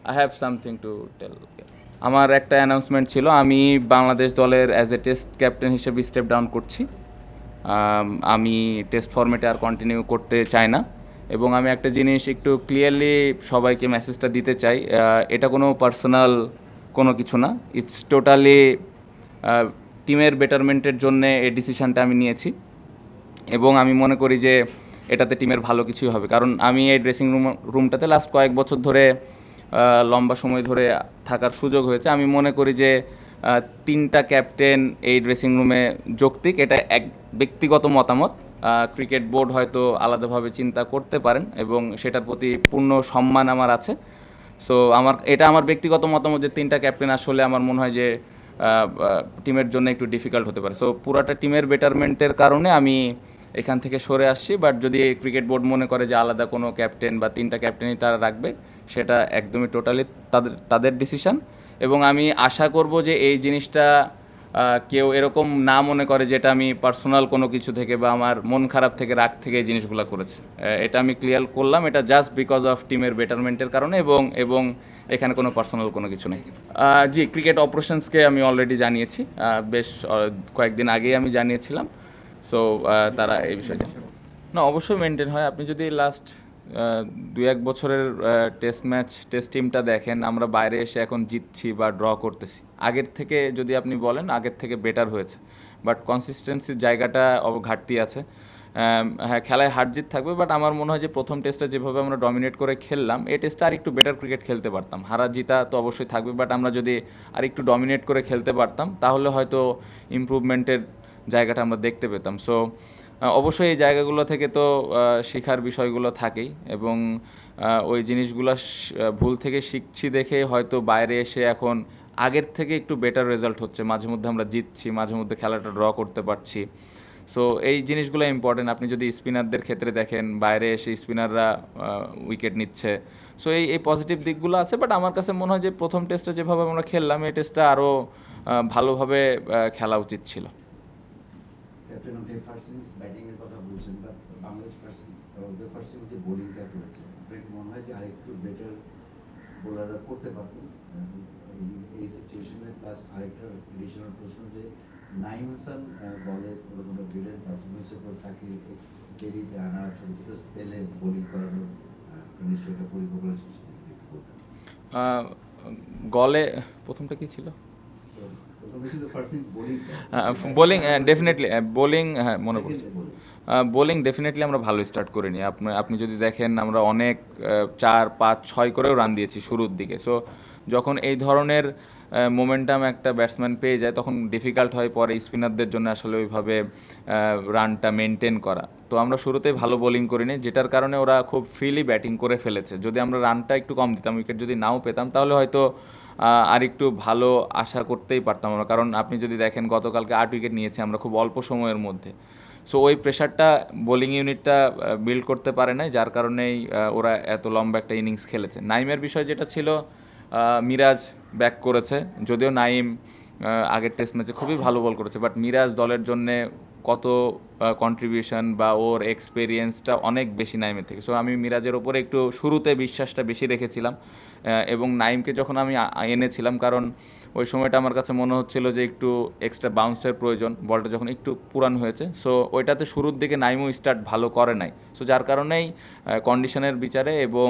I have something to tell. আমার একটা announcement ছিল, আমি বাংলাদেশ দলের অ্যাজ এ টেস্ট ক্যাপ্টেন হিসেবে স্টেপ ডাউন করছি। আমি টেস্ট ফর্মেটে আর কন্টিনিউ করতে চাই না, এবং আমি একটা জিনিস একটু ক্লিয়ারলি সবাইকে মেসেজটা দিতে চাই, এটা কোনো পার্সোনাল কোনো কিছু না, ইটস টোটালি টিমের বেটারমেন্টের জন্য এই ডিসিশানটা আমি নিয়েছি। এবং আমি মনে করি যে এটাতে টিমের ভালো কিছুই হবে, কারণ আমি এই ড্রেসিং রুমটাতে লাস্ট কয়েক বছর ধরে লম্বা সময় ধরে থাকার সুযোগ হয়েছে। আমি মনে করি যে তিনটা ক্যাপ্টেন এই ড্রেসিং রুমে যৌক্তিক, এটা এক ব্যক্তিগত মতামত। ক্রিকেট বোর্ড হয়তো আলাদাভাবে চিন্তা করতে পারেন, এবং সেটার প্রতি পূর্ণ সম্মান আমার আছে। সো এটা আমার ব্যক্তিগত মতামত যে তিনটা ক্যাপ্টেন আসলে আমার মনে হয় যে টিমের জন্য একটু ডিফিকাল্ট হতে পারে। সো পুরাটা টিমের বেটারমেন্টের কারণে আমি এখান থেকে সরে আসছি। বাট যদি ক্রিকেট বোর্ড মনে করে যে আলাদা কোনো ক্যাপ্টেন বা তিনটা ক্যাপ্টেনই তারা রাখবে, সেটা একদমই টোটালি তাদের ডিসিশন। এবং আমি আশা করব যে এই জিনিসটা কেউ এরকম না মনে করে যেটা আমি পার্সোনাল কোনো কিছু থেকে বা আমার মন খারাপ থেকে রাগ থেকে এই জিনিসগুলো করেছি। এটা আমি ক্লিয়ার করলাম, এটা জাস্ট বিকজ অফ টিমের বেটারমেন্টের কারণে, এবং এখানে কোনো পার্সোনাল কোনো কিছু নেই। জি, ক্রিকেট অপারেশনসকে আমি অলরেডি জানিয়েছি, বেশ কয়েকদিন আগেই আমি জানিয়েছিলাম। সো তারা এই বিষয়ে না, অবশ্যই মেনটেন হয়। আপনি যদি লাস্ট 2-1 বছরের টেস্ট টিমটা দেখেন, আমরা বাইরে এসে এখন জিতছি বা ড্র করতেছি। আগের থেকে যদি আপনি বলেন, আগের থেকে বেটার হয়েছে, বাট কনসিস্টেন্সির জায়গাটা ঘাটতি আছে। হ্যাঁ, খেলায় হার জিত থাকবে, বাট আমার মনে হয় যে প্রথম টেস্টটা যেভাবে আমরা ডমিনেট করে খেললাম, এই টেস্টটা আর একটু বেটার ক্রিকেট খেলতে পারতাম। হারা জিতা তো অবশ্যই থাকবে, বাট আমরা যদি আর একটু ডমিনেট করে খেলতে পারতাম, তাহলে হয়তো ইমপ্রুভমেন্টের জায়গাটা আমরা দেখতে পেতাম। সো অবশ্যই এই জায়গাগুলো থেকে তো শেখার বিষয়গুলো থাকেই, এবং ওই জিনিসগুলো ভুল থেকে শিখছি দেখে হয়তো বাইরে এসে এখন আগের থেকে একটু বেটার রেজাল্ট হচ্ছে। মাঝে মধ্যে আমরা জিতছি, মাঝে মধ্যে খেলাটা ড্র করতে পারছি। সো এই জিনিসগুলো ইম্পর্টেন্ট। আপনি যদি স্পিনারদের ক্ষেত্রে দেখেন, বাইরে এসে স্পিনাররা উইকেট নিচ্ছে। সো এই পজিটিভ দিকগুলো আছে, বাট আমার কাছে মনে হয় যে প্রথম টেস্টে যেভাবে আমরা খেললাম, এই টেস্টটা আরও ভালোভাবে খেলা উচিত ছিল। ক্যাপ্টেন আপনি ফার্স্ট ইনিংস ব্যাটিং এর কথা বলছেন, বাট বাংলাদেশ ফার্স্ট ইনিংস যে বোলিংটা করেছে, আপনার কি মনে হয় যে আরেকটু বেটার বোলাররা করতে পারতেন এই সিচুয়েশনে? প্লাস আরেকটা এডিশনাল প্রশ্ন যে নাইম হাসান বলে ওরকম ব্রিলিয়ান্ট পারফরমেন্সের পর তাকে দেরিতে আনা, ছোট ছোট স্পেলে বোলিং করানোর নিশ্চয়ই একটা পরিকল্পনা ছিল, সেটা যদি একটু বলতেন। গলে প্রথমটা কি ছিল? প্রথমে ছিল first innings bowling. Bowling definitely, bowling হ্যাঁ মনে পড়ছে। বোলিং বোলিং ডেফিনেটলি আমরা ভালো স্টার্ট করিনি। আপনি যদি দেখেন, আমরা অনেক 4-5-6 করেও রান দিয়েছি শুরুর দিকে। সো যখন এই ধরনের মোমেন্টাম একটা ব্যাটসম্যান পেয়ে যায়, তখন ডিফিকাল্ট হয় পরে স্পিনারদের জন্য আসলে ওইভাবে রানটা মেনটেন করা। তো আমরা শুরুতেই ভালো বোলিং করিনি, যেটার কারণে ওরা খুব ফ্রিলি ব্যাটিং করে ফেলেছে। যদি আমরা রানটা একটু কম দিতাম, উইকেট যদি নাও পেতাম, তাহলে হয়তো আর একটু ভালো আশা করতেই পারতাম আমরা। কারণ আপনি যদি দেখেন, গতকালকে 8 উইকেট নিয়েছি আমরা খুব অল্প সময়ের মধ্যে। সো ওই প্রেশারটা বোলিং ইউনিটটা বিল্ড করতে পারে নাই, যার কারণেই ওরা এত লম্বা একটা ইনিংস খেলেছে। নাইমের বিষয় যেটা ছিল, মিরাজ ব্যাক করেছে, যদিও নাইম আগের টেস্ট ম্যাচে খুবই ভালো বল করেছে, বাট মিরাজ দলের জন্যে কত কন্ট্রিবিউশন বা ওর এক্সপেরিয়েন্সটা অনেক বেশি নাইমের থেকে। সো আমি মিরাজের ওপরে একটু শুরুতে বিশ্বাসটা বেশি রেখেছিলাম, এবং নাইমকে যখন আমি এনেছিলাম, কারণ ওই সময়টা আমার কাছে মনে হচ্ছিল যে একটু এক্সট্রা বাউন্সের প্রয়োজন, বলটা যখন একটু পুরান হয়েছে। সো ওইটাতে শুরুর দিকে নাইমও স্টার্ট ভালো করে নাই। সো যার কারণেই কন্ডিশনের বিচারে এবং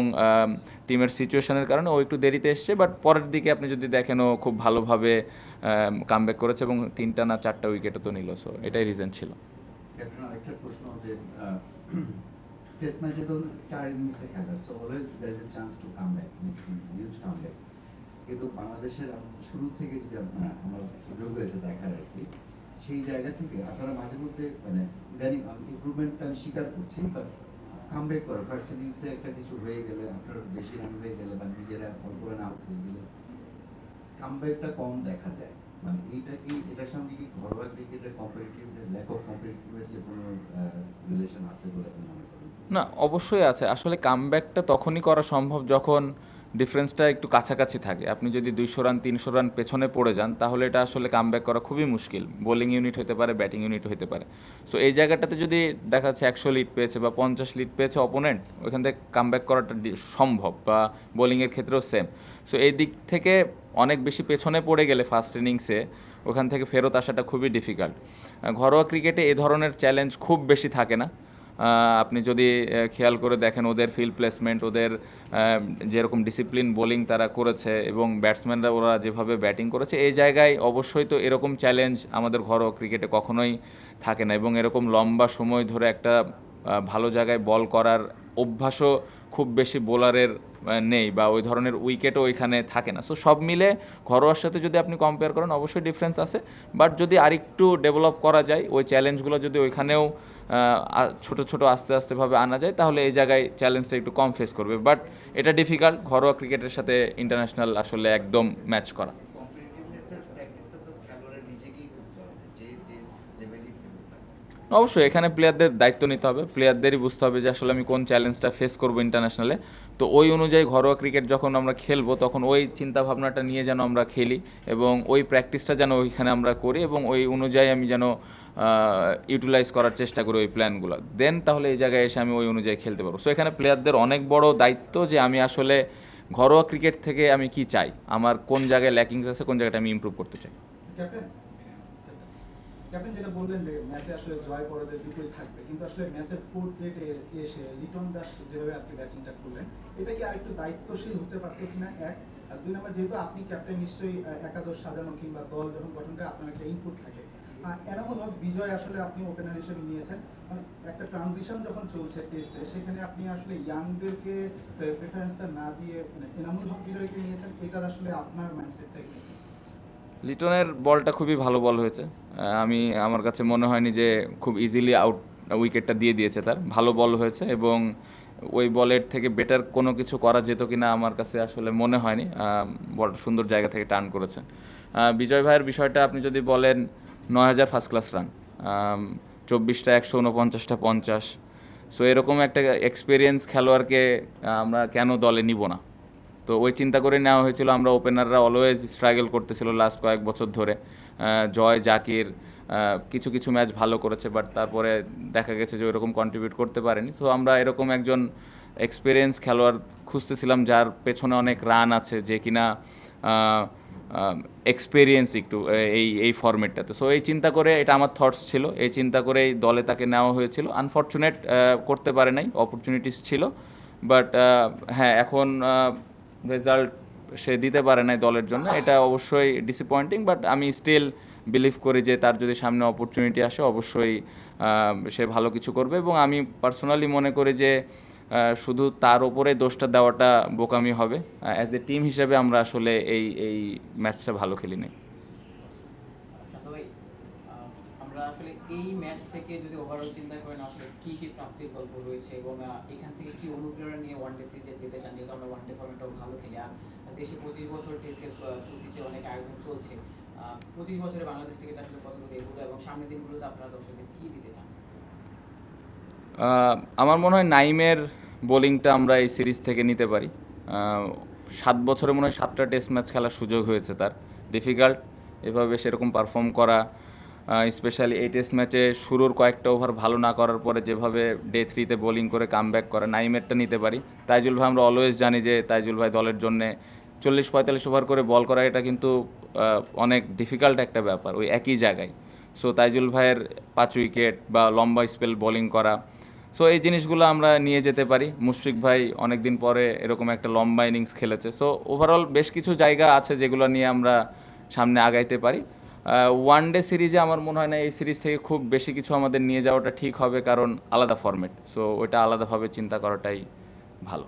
টিমের সিচুয়েশনের কারণে ও একটু দেরিতে এসছে, বাট পরের দিকে আপনি যদি দেখেন, ও খুব ভালোভাবে কামব্যাক করেছে এবং 3টা না 4টা উইকেটও তো নিল। সো এটাই রিজন ছিল। ক্যাপ্টেন, আরেকটা প্রশ্ন যে টেস্ট ম্যাচে তো 4 ইনিংসে খেলা, so always there is a chance to come back, huge come back. কিন্তু বাংলাদেশের শুরু থেকে যদি আমার সুযোগ হয়েছে দেখার আর কি, সেই জায়গা থেকে আপনারা মাঝে মধ্যে মানে ইদানিং ইমপ্রুভমেন্টটা আমি স্বীকার করছি, বাট কাম ব্যাক করে ফার্স্ট ইনিংসে একটা কিছু হয়ে গেলে, আপনার বেশি রান হয়ে গেলে বা নিজেরা অল্প রান আউট হয়ে গেলে কাম ব্যাকটা কম দেখা যায়। মানে এইটা কি, এটার সঙ্গে কি ঘরোয়া ক্রিকেটের কম্পিটিটিভনেস, ল্যাক অফ কম্পিটিটিভনেসের কোনো রিলেশন আছে বলে আপনি মনে করেন? না, অবশ্যই আছে। আসলে কামব্যাকটা তখনই করা সম্ভব যখন ডিফারেন্সটা একটু কাছাকাছি থাকে। আপনি যদি 200 রান 300 রান পেছনে পড়ে যান তাহলে এটা আসলে কামব্যাক করা খুবই মুশকিল। বোলিং ইউনিট হতে পারে, ব্যাটিং ইউনিট হতে পারে। সো এই জায়গাটাতে যদি দেখা যাচ্ছে 100 লিড পেয়েছে বা 50 লিড পেয়েছে অপোনেন্ট, ওইখান থেকে কামব্যাক করাটা সম্ভব, বা বোলিংয়ের ক্ষেত্রেও সেম। সো এই দিক থেকে অনেক বেশি পেছনে পড়ে গেলে ফার্স্ট ইনিংসে ওখান থেকে ফেরত আসাটা খুবই ডিফিকাল্ট। ঘরোয়া ক্রিকেটে এ ধরনের চ্যালেঞ্জ খুব বেশি থাকে না। আপনি যদি খেয়াল করে দেখেন ওদের ফিল্ড প্লেসমেন্ট, ওদের যেরকম ডিসিপ্লিন বোলিং তারা করেছে এবং ব্যাটসম্যানরা ওরা যেভাবে ব্যাটিং করেছে, এই জায়গায় অবশ্যই তো এরকম চ্যালেঞ্জ আমাদের ঘরোয়া ক্রিকেটে কখনোই থাকে না। এবং এরকম লম্বা সময় ধরে একটা ভালো জায়গায় বল করার অভ্যাসও খুব বেশি বোলারের নেই, বা ওই ধরনের উইকেটও ওইখানে থাকে না। সো সব মিলে ঘরোয়ার সাথে যদি আপনি কম্পেয়ার করেন অবশ্যই ডিফারেন্স আছে, বাট যদি আরেকটু ডেভেলপ করা যায়, ওই চ্যালেঞ্জগুলো যদি ওইখানেও ছোট ছোট আস্তে আস্তেভাবে আনা যায়, তাহলে এই জায়গায় চ্যালেঞ্জটা একটু কম ফেস করবে। বাট এটা ডিফিকাল্ট ঘরোয়া ক্রিকেটের সাথে ইন্টারন্যাশনাল আসলে একদম ম্যাচ করা। কম্পিটিটিভনেসের প্র্যাকটিসটা তো খেলোয়াড়ের নিজেকেই করতে হবে, যে যে লেভেলই খেলুক না কেন। অবশ্যই এখানে প্লেয়ারদের দায়িত্ব নিতে হবে, প্লেয়ারদেরই বুঝতে হবে যে আসলে আমি কোন চ্যালেঞ্জটা ফেস করবো ইন্টারন্যাশনালে। তো ওই অনুযায়ী ঘরোয়া ক্রিকেট যখন আমরা খেলবো তখন ওই চিন্তা ভাবনাটা নিয়ে যেন আমরা খেলি, এবং ওই প্র্যাকটিসটা যেন ওইখানে আমরা করি, এবং ওই অনুযায়ী আমি যেন ইউটিলাইজ করার চেষ্টা করি ওই প্ল্যানগুলো। দেন তাহলে এই জায়গায় এসে আমি ওই অনুযায়ী খেলতে পারবো। সো এখানে প্লেয়ারদের অনেক বড় দায়িত্ব যে আমি আসলে ঘরোয়া ক্রিকেট থেকে আমি কি চাই, আমার কোন জায়গায় ল্যাকিংস আছে, কোন জায়গাটা আমি ইমপ্রুভ করতে চাই। ক্যাপ্টেন ক্যাপ্টেন যেটা বললেন যে ম্যাচে আসলে জয় পরাজয় দুটোই থাকবে, কিন্তু আসলে ম্যাচের ফোর্থ ডেটে এসে লিটন দাস যেভাবে আপনি ব্যাটিংটা করলেন, এটা কি আরেকটু দায়িত্বশীল হতে পারতো কিনা, এক? আর দুই নম্বর, যেহেতু আপনি ক্যাপ্টেন, নিশ্চয়ই একাদশ সাজানো কিংবা দল যখন গঠন করে আপনার একটা ইনপুট থাকে। এনামুল হক বিজয় আসলে আপনি ওপেনার হিসেবে নিয়েছেন, মানে একটা ট্রানজিশন যখন চলছে টেস্টে, সেখানে আপনি আসলে ইয়াংদেরকে প্রেফারেন্সটা না দিয়ে মানে এনামুল হক বিজয়কে নিয়েছেন, এটার আসলে আপনার মাইন্ডসেটটা কি? লিটনের বলটা খুবই ভালো বল হয়েছে। আমার কাছে মনে হয়নি যে খুব ইজিলি আউট উইকেটটা দিয়ে দিয়েছে, তার ভালো বল হয়েছে, এবং ওই বলের থেকে বেটার কোনো কিছু করা যেত কিনা আমার কাছে আসলে মনে হয়নি। বলটা সুন্দর জায়গা থেকে টার্ন করেছে। বিজয় ভাইয়ের বিষয়টা আপনি যদি বলেন, 9000 ফার্স্ট ক্লাস রান, 24টা 149টা 50। সো এরকম একটা এক্সপিরিয়েন্স খেলোয়াড়কে আমরা কেন দলে নিব না? তো ওই চিন্তা করে নেওয়া হয়েছিল। আমরা ওপেনাররা অলওয়েজ স্ট্রাগল করতেছিল লাস্ট কয়েক বছর ধরে। জয়, জাকির কিছু কিছু ম্যাচ ভালো করেছে, বাট তারপরে দেখা গেছে যে ওইরকম কন্ট্রিবিউট করতে পারেনি। তো আমরা এরকম একজন এক্সপিরিয়েন্স খেলোয়াড় খুঁজতেছিলাম যার পেছনে অনেক রান আছে, যে কিনা এক্সপিরিয়েন্স একটু এই ফরম্যাটটাতে। সো এই চিন্তা করে, এটা আমার থটস ছিল, এই চিন্তা করেই দলে তাকে নেওয়া হয়েছিল। আনফর্চুনেট করতে পারে নাই, অপরচুনিটিস ছিল, বাট হ্যাঁ, এখন রেজাল্ট সে দিতে পারে নাই দলের জন্য, এটা অবশ্যই ডিসঅ্যাপয়েন্টিং। বাট আমি স্টিল বিলিভ করি যে তার যদি সামনে অপরচুনিটি আসে অবশ্যই সে ভালো কিছু করবে, এবং আমি পার্সোনালি মনে করি যে শুধু তার ওপরে দোষটা দেওয়াটা বোকামি হবে। অ্যাজ এ টিম হিসেবে আমরা আসলে এই ম্যাচটা ভালো খেলি নাই। শান্ত ভাই, আমরা আসলে এই ম্যাচ থেকে যদি ওভারঅল চিন্তা করেন, আসলে কি কি প্রাপ্তির গল্প রয়েছে, এবং এখান থেকে কি অনুপ্রেরণা নিয়ে ওয়ানডে সিরিজে যেতে চান, যেহেতু আমরা ওয়ানডে ফর্মেটটাও ভালো খেলি, আর দেশে 25 বছর টেস্টের প্রতিতে অনেক আয়োজন চলছে। 25 বছরে বাংলাদেশ থেকে আসলে কতদূর এগুলো, এবং সামনের দিনগুলোতে আপনারা দর্শকদের কি দিতে চান? আমার মনে হয় নাইমের বোলিংটা আমরা এই সিরিজ থেকে নিতে পারি। 7 বছরে মনে হয় 7টা টেস্ট ম্যাচ খেলার সুযোগ হয়েছে তার। ডিফিকাল্ট এভাবে সেরকম পারফর্ম করা, স্পেশালি এই টেস্ট ম্যাচে শুরুর কয়েকটা ওভার ভালো না করার পরে যেভাবে ডে 3-তে বোলিং করে কামব্যাক করা, নাইমেরটা নিতে পারি। তাইজুল ভাই, আমরা অলওয়েজ জানি যে তাইজুল ভাই দলের জন্যে 40-45 ওভার করে বল করা, এটা কিন্তু অনেক ডিফিকাল্ট একটা ব্যাপার ওই একই জায়গায়। সো তাইজুল ভাইয়ের 5 উইকেট বা লম্বা স্পেল বোলিং করা, সো এই জিনিসগুলো আমরা নিয়ে যেতে পারি। মুশফিক ভাই অনেক দিন পরে এরকম একটা লম্বা ইনিংস খেলেছে। সো ওভারঅল বেশ কিছু জায়গা আছে যেগুলো নিয়ে আমরা সামনে আগাইতে পারি। ওয়ানডে সিরিজে আমার মনে হয় না এই সিরিজ থেকে খুব বেশি কিছু আমাদের নিয়ে যাওয়াটা ঠিক হবে, কারণ আলাদা ফরম্যাট। সো ওইটা আলাদাভাবে চিন্তা করাটাই ভালো।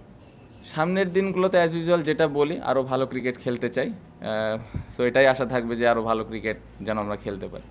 সামনের দিনগুলোতে অ্যাজ ইউজুয়াল যেটা বলি, আরও ভালো ক্রিকেট খেলতে চাই। সো এটাই আশা থাকবে যে আরও ভালো ক্রিকেট যেন আমরা খেলতে পারি।